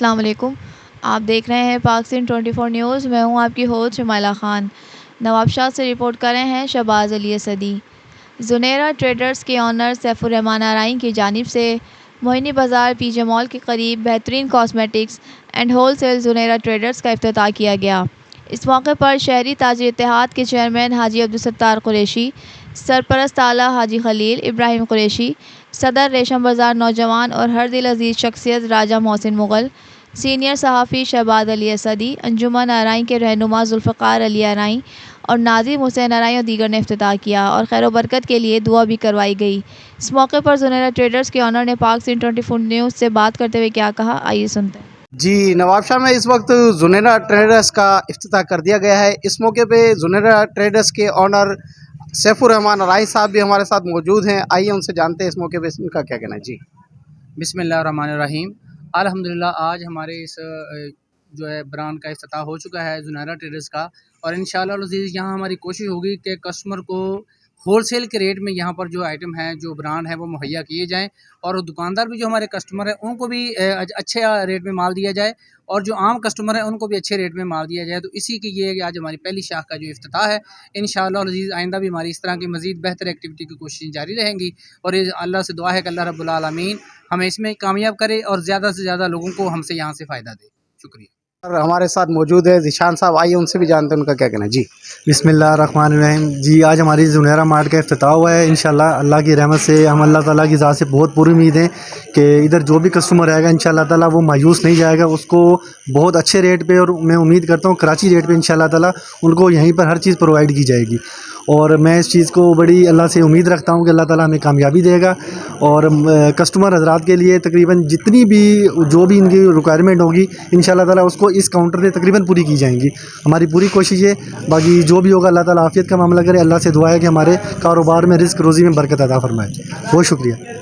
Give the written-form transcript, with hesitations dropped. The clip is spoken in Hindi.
अस्सलाम वालेकुम। आप देख रहे हैं पाकिस्तान 24 न्यूज़। मैं हूं आपकी होस्ट शमाइला ख़ान। नवाबशाह से रिपोर्ट कर रहे हैं शहबाज अली असदी। जुनेरा ट्रेडर्स के ऑनर सैफुर रहमान आराइन की जानिब से मोहिनी बाज़ार पीजे मॉल के करीब बेहतरीन cosmetics and whole sale Junera traders का इफ्तिताह किया गया। इस मौके पर शहरी ताजिर इत्तेहाद के चेयरमैन हाजी अब्दुल सत्तार कुरैशी, सरपरस्त आला हाजी खलील इब्राहिम कुरैशी, सदर रेशम बाज़ार नौजवान और हर दिल अजीज़ शख्सियत राजा मोहसिन मुग़ल, सीनियर सहाफ़ी शहबाज अली असदी, अंजुमन आराइन के रहनुमा जुल्फ़िकार अली आराइन और नाज़िम हुसैन आराइन और दीगर ने इफ्तिताह किया और खैर व बरकत के लिए दुआ भी करवाई गई। इस मौके पर जुनेरा ट्रेडर्स के ऑनर ने पाकिस्तान 24 न्यूज़ से बात करते हुए क्या कहा, आइए सुनते हैं। जी नवाबशाह में इस वक्त जुनेरा ट्रेडर्स का इफ्तिताह कर दिया गया है। इस मौके पे जुनेरा ट्रेडर्स के ऑनर सैफुर रहमान राय साहब भी हमारे साथ मौजूद हैं। आइए उनसे जानते हैं इस मौके पे उनका क्या कहना है। जी बिस्मिल्लाहिर्रहमानिर्रहीम। अल्हम्दुलिल्लाह आज हमारे इस जो है ब्रांड का इफ्तिताह हो चुका है जुनेरा ट्रेडर्स का, और इंशाअल्लाह अज़ीज़ यहाँ हमारी कोशिश होगी कि कस्टमर को होलसेल के रेट में यहाँ पर जो आइटम हैं, जो ब्रांड है, वो मुहैया किए जाएँ और दुकानदार भी जो हमारे कस्टमर हैं उनको भी अच्छे रेट में माल दिया जाए और जो आम कस्टमर हैं उनको भी अच्छे रेट में माल दिया जाए। तो इसी की ये आज हमारी पहली शाख का जो इफ्तिताह है। इंशाअल्लाह अज़ीज़ आइंदा भी हमारी इस तरह की मज़ीद बेहतर एक्टिविटी की कोशिशें जारी रहेंगी और ये अल्लाह से दुआ है कि अल्लाह रब्बुल आलमीन हमें इसमें कामयाब करे और ज़्यादा से ज़्यादा लोगों को हमसे यहाँ से फ़ायदा दे। शुक्रिया। और हमारे साथ मौजूद है ज़ीशान साहब। आइए उनसे भी जानते हैं उनका क्या कहना है। जी बिस्मिल्लाहिर्रहमानिर्रहीम। जी आज हमारी जुनेरा मार्ट का इफ्तिताह हुआ है। इंशाल्लाह अल्लाह की रहमत से हम अल्लाह ताला की ज़ात से बहुत पूरी उम्मीद है कि इधर जो भी कस्टमर आएगा इंशाल्लाह ताला वो मायूस नहीं जाएगा, उसको बहुत अच्छे रेट पे, और मैं उम्मीद करता हूँ कराची रेट पे इंशाल्लाह ताला उनको यहीं पर हर चीज़ प्रोवाइड की जाएगी। और मैं इस चीज़ को बड़ी अल्लाह से उम्मीद रखता हूँ कि अल्लाह ताला हमें कामयाबी देगा और कस्टमर हज़रात के लिए तकरीबन जितनी भी जो भी इनकी रिक्वायरमेंट होगी इंशाल्लाह ताला उसको इस काउंटर पे तकरीबन पूरी की जाएंगी। हमारी पूरी कोशिश है, बाकी जो भी होगा अल्लाह ताला आफियत का मामला करे। अल्लाह से दुआ है कि हमारे कारोबार में रिस्क रोज़ी में बरकत अता फरमाए। बहुत शुक्रिया।